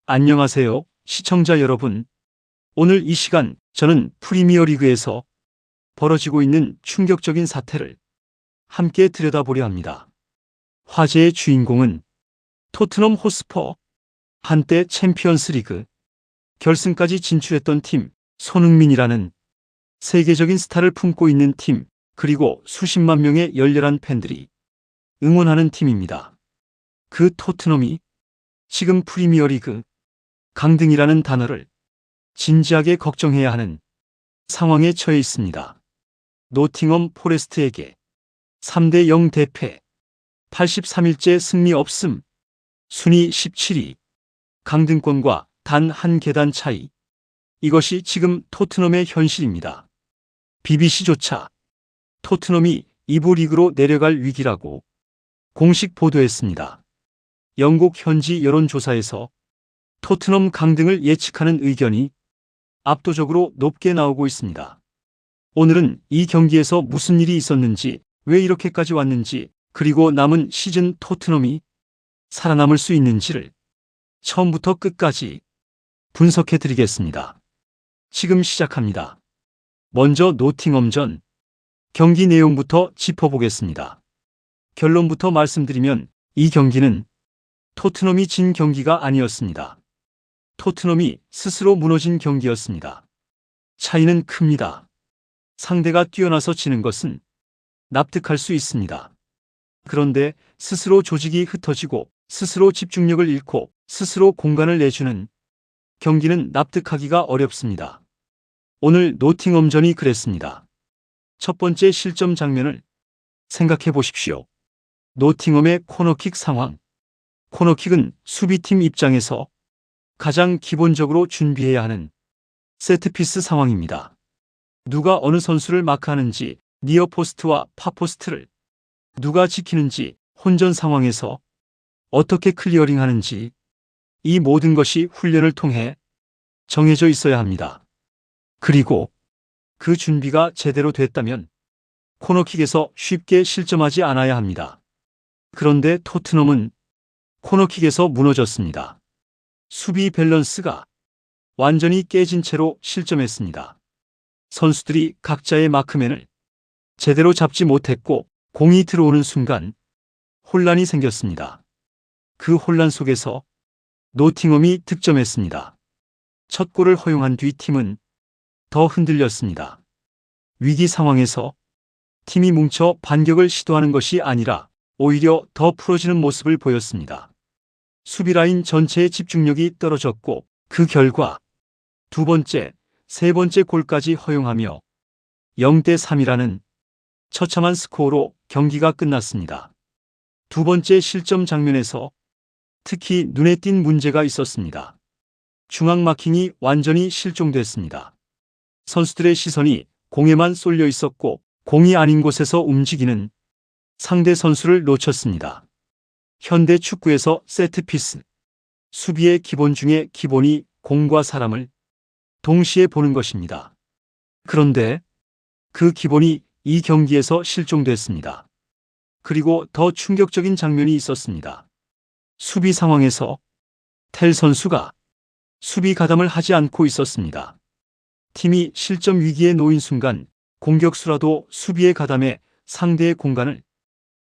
안녕하세요, 시청자 여러분. 오늘 이 시간 저는 프리미어리그에서 벌어지고 있는 충격적인 사태를 함께 들여다보려 합니다. 화제의 주인공은 토트넘 호스퍼, 한때 챔피언스리그 결승까지 진출했던 팀 손흥민이라는 세계적인 스타를 품고 있는 팀, 그리고 수십만 명의 열렬한 팬들이 응원하는 팀입니다. 그 토트넘이 지금 프리미어리그 강등이라는 단어를 진지하게 걱정해야 하는 상황에 처해 있습니다. 노팅엄 포레스트에게 3대0 대패, 83일째 승리 없음, 순위 17위, 강등권과 단 한 계단 차이. 이것이 지금 토트넘의 현실입니다. BBC조차 토트넘이 2부 리그로 내려갈 위기라고 공식 보도했습니다. 영국 현지 여론조사에서 토트넘 강등을 예측하는 의견이 압도적으로 높게 나오고 있습니다. 오늘은 이 경기에서 무슨 일이 있었는지, 왜 이렇게까지 왔는지, 그리고 남은 시즌 토트넘이 살아남을 수 있는지를 처음부터 끝까지 분석해 드리겠습니다. 지금 시작합니다. 먼저 노팅엄전 경기 내용부터 짚어보겠습니다. 결론부터 말씀드리면 이 경기는 토트넘이 진 경기가 아니었습니다. 토트넘이 스스로 무너진 경기였습니다. 차이는 큽니다. 상대가 뛰어나서 지는 것은 납득할 수 있습니다. 그런데 스스로 조직이 흩어지고 스스로 집중력을 잃고 스스로 공간을 내주는 경기는 납득하기가 어렵습니다. 오늘 노팅엄전이 그랬습니다. 첫 번째 실점 장면을 생각해 보십시오. 노팅엄의 코너킥 상황. 코너킥은 수비팀 입장에서 가장 기본적으로 준비해야 하는 세트피스 상황입니다. 누가 어느 선수를 마크하는지, 니어포스트와 파포스트를 누가 지키는지, 혼전 상황에서 어떻게 클리어링 하는지, 이 모든 것이 훈련을 통해 정해져 있어야 합니다. 그리고 그 준비가 제대로 됐다면 코너킥에서 쉽게 실점하지 않아야 합니다. 그런데 토트넘은 코너킥에서 무너졌습니다. 수비 밸런스가 완전히 깨진 채로 실점했습니다. 선수들이 각자의 마크맨을 제대로 잡지 못했고 공이 들어오는 순간 혼란이 생겼습니다. 그 혼란 속에서 노팅엄이 득점했습니다. 첫 골을 허용한 뒤 팀은 더 흔들렸습니다. 위기 상황에서 팀이 뭉쳐 반격을 시도하는 것이 아니라 오히려 더 풀어지는 모습을 보였습니다. 수비라인 전체의 집중력이 떨어졌고 그 결과 두 번째, 세 번째 골까지 허용하며 0대3이라는 처참한 스코어로 경기가 끝났습니다. 두 번째 실점 장면에서 특히 눈에 띈 문제가 있었습니다. 중앙 마킹이 완전히 실종됐습니다. 선수들의 시선이 공에만 쏠려 있었고 공이 아닌 곳에서 움직이는 상대 선수를 놓쳤습니다. 현대 축구에서 세트피스, 수비의 기본 중에 기본이 공과 사람을 동시에 보는 것입니다. 그런데 그 기본이 이 경기에서 실종됐습니다. 그리고 더 충격적인 장면이 있었습니다. 수비 상황에서 텔 선수가 수비 가담을 하지 않고 있었습니다. 팀이 실점 위기에 놓인 순간 공격수라도 수비에 가담해 상대의 공간을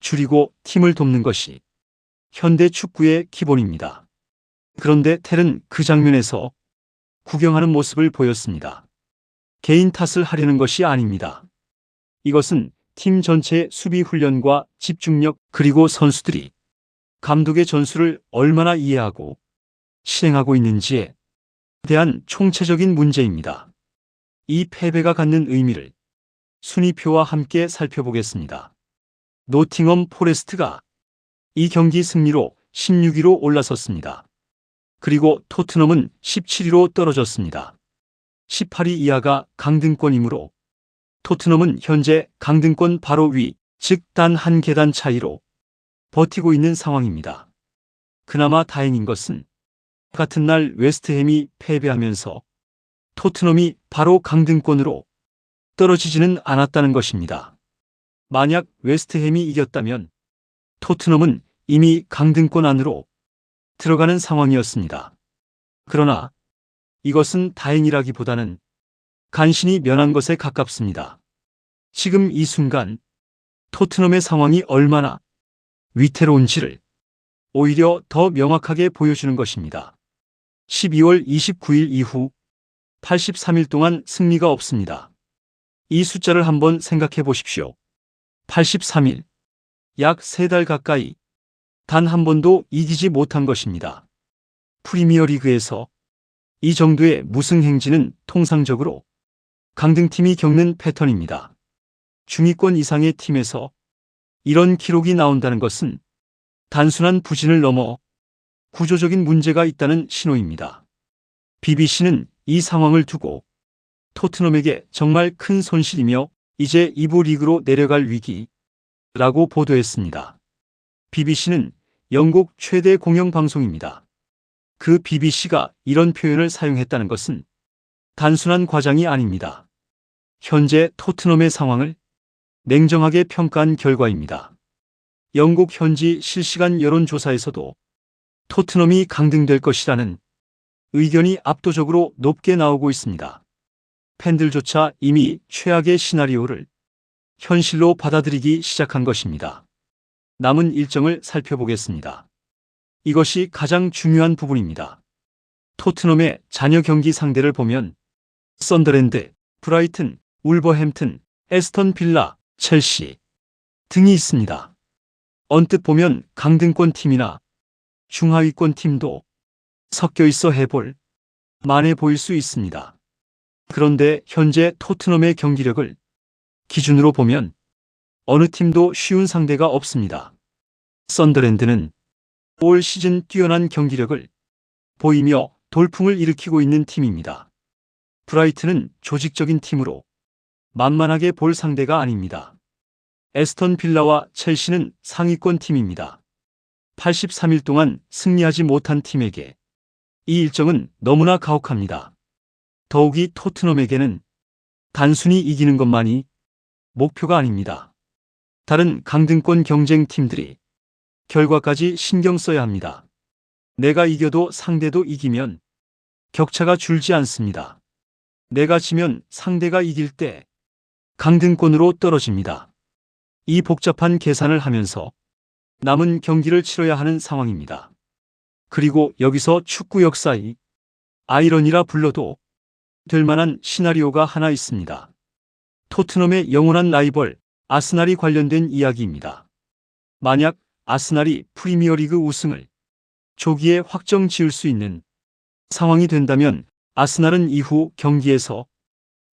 줄이고 팀을 돕는 것이 현대 축구의 기본입니다. 그런데 텔은 그 장면에서 구경하는 모습을 보였습니다. 개인 탓을 하려는 것이 아닙니다. 이것은 팀 전체의 수비 훈련과 집중력, 그리고 선수들이 감독의 전술을 얼마나 이해하고 실행하고 있는지에 대한 총체적인 문제입니다. 이 패배가 갖는 의미를 순위표와 함께 살펴보겠습니다. 노팅엄 포레스트가 이 경기 승리로 16위로 올라섰습니다. 그리고 토트넘은 17위로 떨어졌습니다. 18위 이하가 강등권이므로 토트넘은 현재 강등권 바로 위, 즉 단 한 계단 차이로 버티고 있는 상황입니다. 그나마 다행인 것은 같은 날 웨스트햄이 패배하면서 토트넘이 바로 강등권으로 떨어지지는 않았다는 것입니다. 만약 웨스트햄이 이겼다면 토트넘은 이미 강등권 안으로 들어가는 상황이었습니다. 그러나 이것은 다행이라기보다는 간신히 면한 것에 가깝습니다. 지금 이 순간 토트넘의 상황이 얼마나 위태로운지를 오히려 더 명확하게 보여주는 것입니다. 12월 29일 이후 83일 동안 승리가 없습니다. 이 숫자를 한번 생각해 보십시오. 83일, 약 3달 가까이 단 한 번도 이기지 못한 것입니다. 프리미어리그에서 이 정도의 무승 행진은 통상적으로 강등팀이 겪는 패턴입니다. 중위권 이상의 팀에서 이런 기록이 나온다는 것은 단순한 부진을 넘어 구조적인 문제가 있다는 신호입니다. BBC는 이 상황을 두고 토트넘에게 정말 큰 손실이며 이제 2부 리그로 내려갈 위기라고 보도했습니다. BBC는 영국 최대 공영방송입니다. 그 BBC가 이런 표현을 사용했다는 것은 단순한 과장이 아닙니다. 현재 토트넘의 상황을 냉정하게 평가한 결과입니다. 영국 현지 실시간 여론조사에서도 토트넘이 강등될 것이라는 의견이 압도적으로 높게 나오고 있습니다. 팬들조차 이미 최악의 시나리오를 현실로 받아들이기 시작한 것입니다. 남은 일정을 살펴보겠습니다. 이것이 가장 중요한 부분입니다. 토트넘의 잔여 경기 상대를 보면 썬더랜드, 브라이튼, 울버햄튼, 에스턴 빌라, 첼시 등이 있습니다. 언뜻 보면 강등권 팀이나 중하위권 팀도 섞여 있어 해볼 만해 보일 수 있습니다. 그런데 현재 토트넘의 경기력을 기준으로 보면 어느 팀도 쉬운 상대가 없습니다. 썬더랜드는 올 시즌 뛰어난 경기력을 보이며 돌풍을 일으키고 있는 팀입니다. 브라이튼은 조직적인 팀으로 만만하게 볼 상대가 아닙니다. 에스턴 빌라와 첼시는 상위권 팀입니다. 83일 동안 승리하지 못한 팀에게 이 일정은 너무나 가혹합니다. 더욱이 토트넘에게는 단순히 이기는 것만이 목표가 아닙니다. 다른 강등권 경쟁 팀들이 결과까지 신경 써야 합니다. 내가 이겨도 상대도 이기면 격차가 줄지 않습니다. 내가 지면 상대가 이길 때 강등권으로 떨어집니다. 이 복잡한 계산을 하면서 남은 경기를 치러야 하는 상황입니다. 그리고 여기서 축구 역사의 아이러니라 불러도 될 만한 시나리오가 하나 있습니다. 토트넘의 영원한 라이벌 아스날이 관련된 이야기입니다. 만약 아스날이 프리미어리그 우승을 조기에 확정 지을 수 있는 상황이 된다면 아스날은 이후 경기에서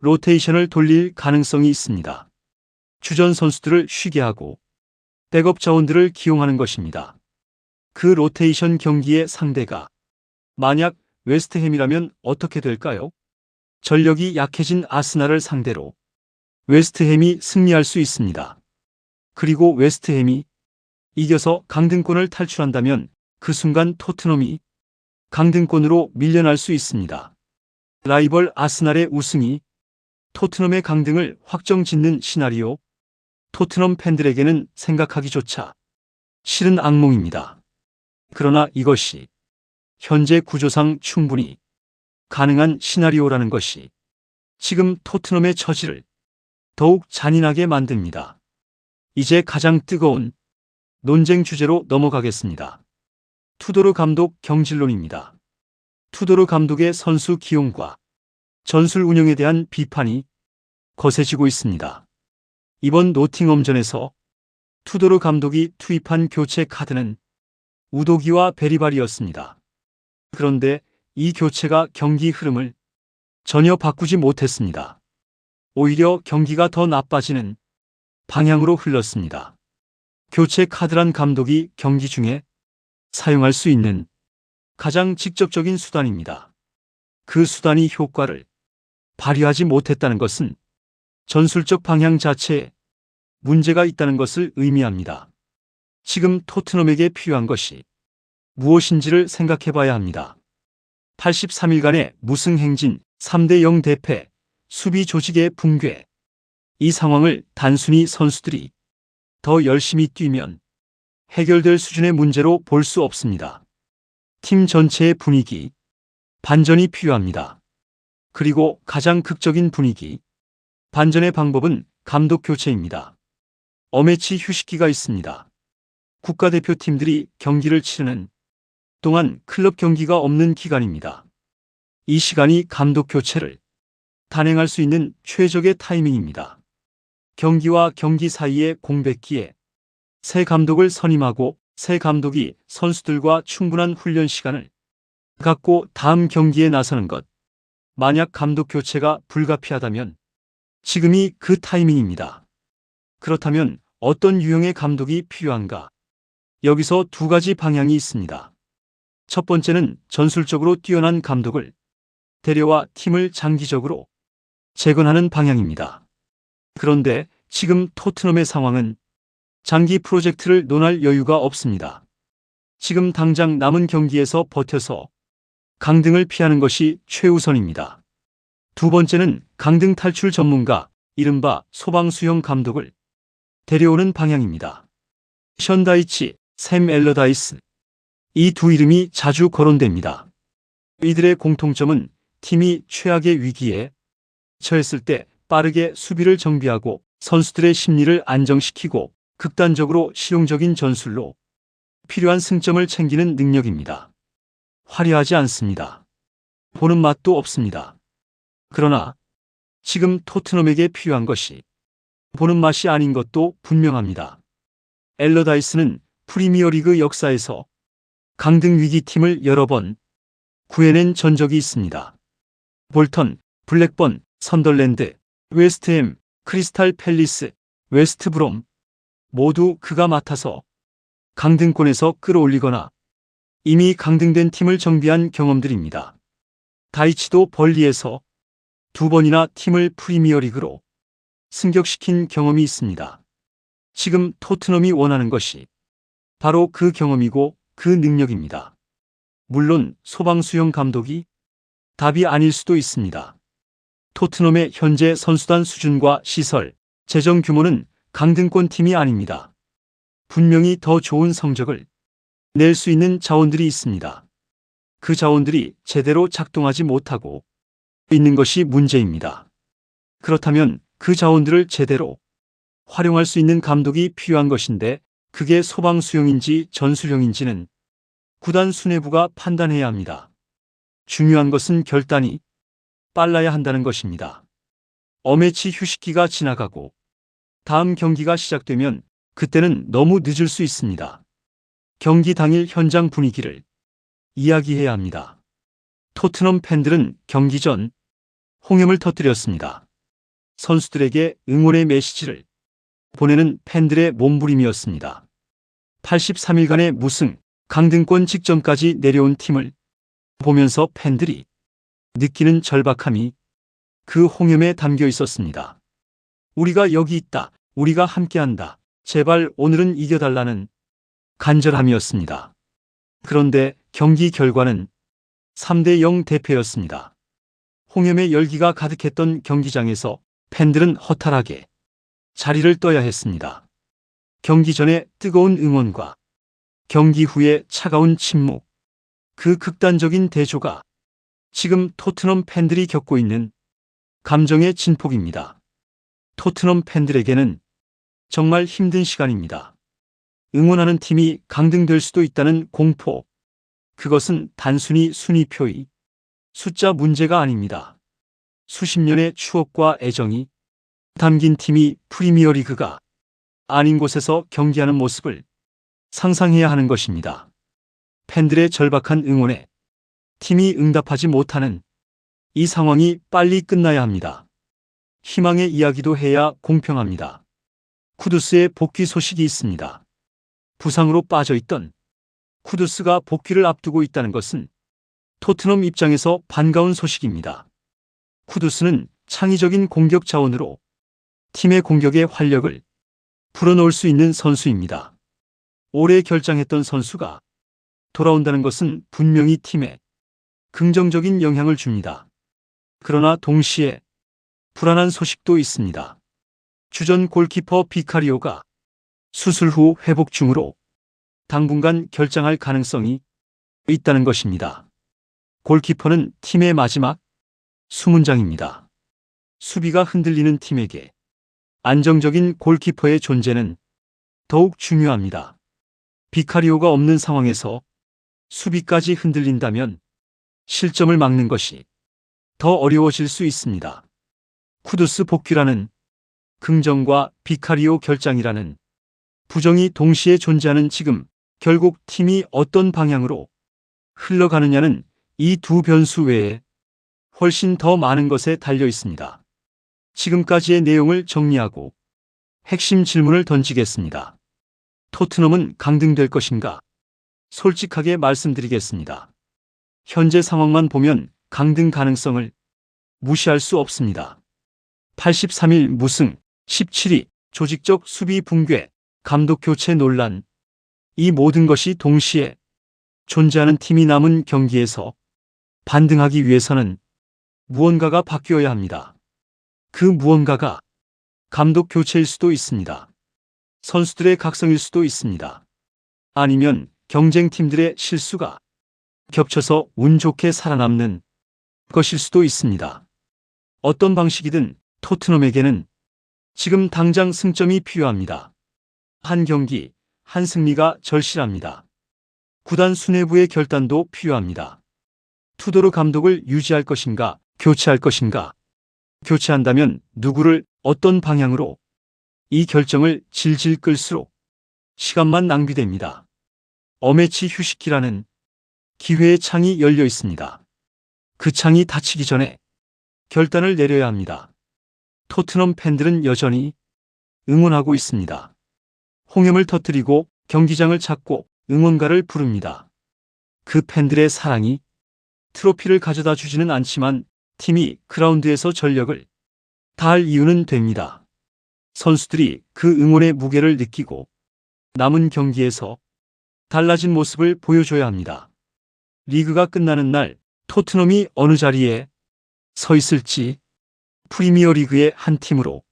로테이션을 돌릴 가능성이 있습니다. 주전 선수들을 쉬게 하고 백업 자원들을 기용하는 것입니다. 그 로테이션 경기의 상대가 만약 웨스트햄이라면 어떻게 될까요? 전력이 약해진 아스날을 상대로 웨스트햄이 승리할 수 있습니다. 그리고 웨스트햄이 이겨서 강등권을 탈출한다면 그 순간 토트넘이 강등권으로 밀려날 수 있습니다. 라이벌 아스날의 우승이 토트넘의 강등을 확정짓는 시나리오, 토트넘 팬들에게는 생각하기조차 싫은 악몽입니다. 그러나 이것이 현재 구조상 충분히 가능한 시나리오라는 것이 지금 토트넘의 처지를 더욱 잔인하게 만듭니다. 이제 가장 뜨거운 논쟁 주제로 넘어가겠습니다. 투도르 감독 경질론입니다. 투도르 감독의 선수 기용과 전술 운영에 대한 비판이 거세지고 있습니다. 이번 노팅엄전에서 투도르 감독이 투입한 교체 카드는 우도기와 베리발이었습니다. 그런데 이 교체가 경기 흐름을 전혀 바꾸지 못했습니다. 오히려 경기가 더 나빠지는 방향으로 흘렀습니다. 교체 카드란 감독이 경기 중에 사용할 수 있는 가장 직접적인 수단입니다. 그 수단이 효과를 발휘하지 못했다는 것은 전술적 방향 자체에 문제가 있다는 것을 의미합니다. 지금 토트넘에게 필요한 것이 무엇인지를 생각해 봐야 합니다. 83일간의 무승 행진, 3대0 대패, 수비 조직의 붕괴. 이 상황을 단순히 선수들이 더 열심히 뛰면 해결될 수준의 문제로 볼 수 없습니다. 팀 전체의 분위기, 반전이 필요합니다. 그리고 가장 극적인 분위기. 반전의 방법은 감독 교체입니다. 어매치 휴식기가 있습니다. 국가대표팀들이 경기를 치르는 동안 클럽 경기가 없는 기간입니다. 이 시간이 감독 교체를 단행할 수 있는 최적의 타이밍입니다. 경기와 경기 사이의 공백기에 새 감독을 선임하고 새 감독이 선수들과 충분한 훈련 시간을 갖고 다음 경기에 나서는 것. 만약 감독 교체가 불가피하다면 지금이 그 타이밍입니다. 그렇다면 어떤 유형의 감독이 필요한가? 여기서 두 가지 방향이 있습니다. 첫 번째는 전술적으로 뛰어난 감독을 데려와 팀을 장기적으로 재건하는 방향입니다. 그런데 지금 토트넘의 상황은 장기 프로젝트를 논할 여유가 없습니다. 지금 당장 남은 경기에서 버텨서 강등을 피하는 것이 최우선입니다. 두 번째는 강등 탈출 전문가, 이른바 소방수형 감독을 데려오는 방향입니다. 션 다이치, 샘 엘러다이스. 이 두 이름이 자주 거론됩니다. 이들의 공통점은 팀이 최악의 위기에 처했을 때 빠르게 수비를 정비하고 선수들의 심리를 안정시키고 극단적으로 실용적인 전술로 필요한 승점을 챙기는 능력입니다. 화려하지 않습니다. 보는 맛도 없습니다. 그러나 지금 토트넘에게 필요한 것이 보는 맛이 아닌 것도 분명합니다. 엘러다이스는 프리미어리그 역사에서 강등 위기 팀을 여러 번 구해낸 전적이 있습니다. 볼턴, 블랙번, 선덜랜드, 웨스트햄, 크리스탈 팰리스, 웨스트브롬 모두 그가 맡아서 강등권에서 끌어올리거나 이미 강등된 팀을 정비한 경험들입니다. 다이치도 벌리에서 두 번이나 팀을 프리미어리그로 승격시킨 경험이 있습니다. 지금 토트넘이 원하는 것이 바로 그 경험이고 그 능력입니다. 물론 소방수형 감독이 답이 아닐 수도 있습니다. 토트넘의 현재 선수단 수준과 시설, 재정 규모는 강등권 팀이 아닙니다. 분명히 더 좋은 성적을 낼 수 있는 자원들이 있습니다. 그 자원들이 제대로 작동하지 못하고 있는 것이 문제입니다. 그렇다면 그 자원들을 제대로 활용할 수 있는 감독이 필요한 것인데 그게 소방수형인지 전술형인지는 구단 수뇌부가 판단해야 합니다. 중요한 것은 결단이 빨라야 한다는 것입니다. 어매치 휴식기가 지나가고 다음 경기가 시작되면 그때는 너무 늦을 수 있습니다. 경기 당일 현장 분위기를 이야기해야 합니다. 토트넘 팬들은 경기 전 홍염을 터뜨렸습니다. 선수들에게 응원의 메시지를 보내는 팬들의 몸부림이었습니다. 83일간의 무승, 강등권 직전까지 내려온 팀을 보면서 팬들이 느끼는 절박함이 그 홍염에 담겨 있었습니다. 우리가 여기 있다. 우리가 함께한다. 제발 오늘은 이겨달라는 간절함이었습니다. 그런데 경기 결과는 3대0 대패였습니다. 홍염의 열기가 가득했던 경기장에서 팬들은 허탈하게 자리를 떠야 했습니다. 경기 전에 뜨거운 응원과 경기 후에 차가운 침묵, 그 극단적인 대조가 지금 토트넘 팬들이 겪고 있는 감정의 진폭입니다. 토트넘 팬들에게는 정말 힘든 시간입니다. 응원하는 팀이 강등될 수도 있다는 공포, 그것은 단순히 순위표의 숫자 문제가 아닙니다. 수십 년의 추억과 애정이 담긴 팀이 프리미어리그가 아닌 곳에서 경기하는 모습을 상상해야 하는 것입니다. 팬들의 절박한 응원에 팀이 응답하지 못하는 이 상황이 빨리 끝나야 합니다. 희망의 이야기도 해야 공평합니다. 쿠두스의 복귀 소식이 있습니다. 부상으로 빠져있던 쿠두스가 복귀를 앞두고 있다는 것은 토트넘 입장에서 반가운 소식입니다. 쿠두스는 창의적인 공격 자원으로 팀의 공격의 활력을 불어넣을 수 있는 선수입니다. 오래 결장했던 선수가 돌아온다는 것은 분명히 팀에 긍정적인 영향을 줍니다. 그러나 동시에 불안한 소식도 있습니다. 주전 골키퍼 비카리오가 수술 후 회복 중으로 당분간 결장할 가능성이 있다는 것입니다. 골키퍼는 팀의 마지막 수문장입니다. 수비가 흔들리는 팀에게 안정적인 골키퍼의 존재는 더욱 중요합니다. 비카리오가 없는 상황에서 수비까지 흔들린다면 실점을 막는 것이 더 어려워질 수 있습니다. 쿠두스 복귀라는 긍정과 비카리오 결장이라는 부정이 동시에 존재하는 지금 결국 팀이 어떤 방향으로 흘러가느냐는 이 두 변수 외에 훨씬 더 많은 것에 달려 있습니다. 지금까지의 내용을 정리하고 핵심 질문을 던지겠습니다. 토트넘은 강등될 것인가? 솔직하게 말씀드리겠습니다. 현재 상황만 보면 강등 가능성을 무시할 수 없습니다. 83일 무승, 17위, 조직적 수비 붕괴, 감독 교체 논란. 이 모든 것이 동시에 존재하는 팀이 남은 경기에서 반등하기 위해서는 무언가가 바뀌어야 합니다. 그 무언가가 감독 교체일 수도 있습니다. 선수들의 각성일 수도 있습니다. 아니면 경쟁팀들의 실수가 겹쳐서 운 좋게 살아남는 것일 수도 있습니다. 어떤 방식이든 토트넘에게는 지금 당장 승점이 필요합니다. 한 경기, 한 승리가 절실합니다. 구단 수뇌부의 결단도 필요합니다. 투도르 감독을 유지할 것인가, 교체할 것인가? 교체한다면 누구를 어떤 방향으로? 이 결정을 질질 끌수록 시간만 낭비됩니다. 어매치 휴식기라는 기회의 창이 열려 있습니다. 그 창이 닫히기 전에 결단을 내려야 합니다. 토트넘 팬들은 여전히 응원하고 있습니다. 홍염을 터뜨리고 경기장을 찾고 응원가를 부릅니다. 그 팬들의 사랑이 트로피를 가져다 주지는 않지만 팀이 그라운드에서 전력을 다할 이유는 됩니다. 선수들이 그 응원의 무게를 느끼고 남은 경기에서 달라진 모습을 보여줘야 합니다. 리그가 끝나는 날 토트넘이 어느 자리에 서 있을지, 프리미어 리그의 한 팀으로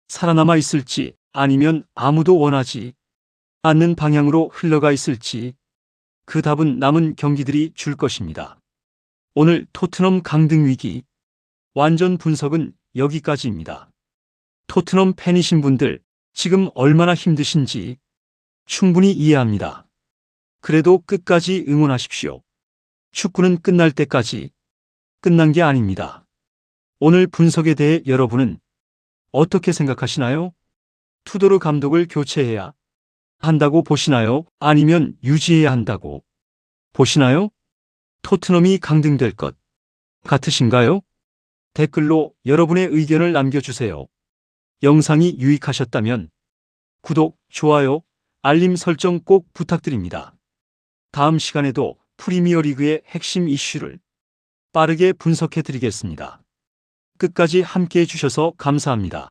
살아남아 있을지 아니면 아무도 원하지 않는 방향으로 흘러가 있을지 그 답은 남은 경기들이 줄 것입니다. 오늘 토트넘 강등 위기 완전 분석은 여기까지입니다. 토트넘 팬이신 분들 지금 얼마나 힘드신지 충분히 이해합니다. 그래도 끝까지 응원하십시오. 축구는 끝날 때까지 끝난 게 아닙니다. 오늘 분석에 대해 여러분은 어떻게 생각하시나요? 투도르 감독을 교체해야 한다고 보시나요? 아니면 유지해야 한다고 보시나요? 토트넘이 강등될 것 같으신가요? 댓글로 여러분의 의견을 남겨주세요. 영상이 유익하셨다면 구독, 좋아요, 알림 설정 꼭 부탁드립니다. 다음 시간에도 프리미어리그의 핵심 이슈를 빠르게 분석해 드리겠습니다. 끝까지 함께 해주셔서 감사합니다.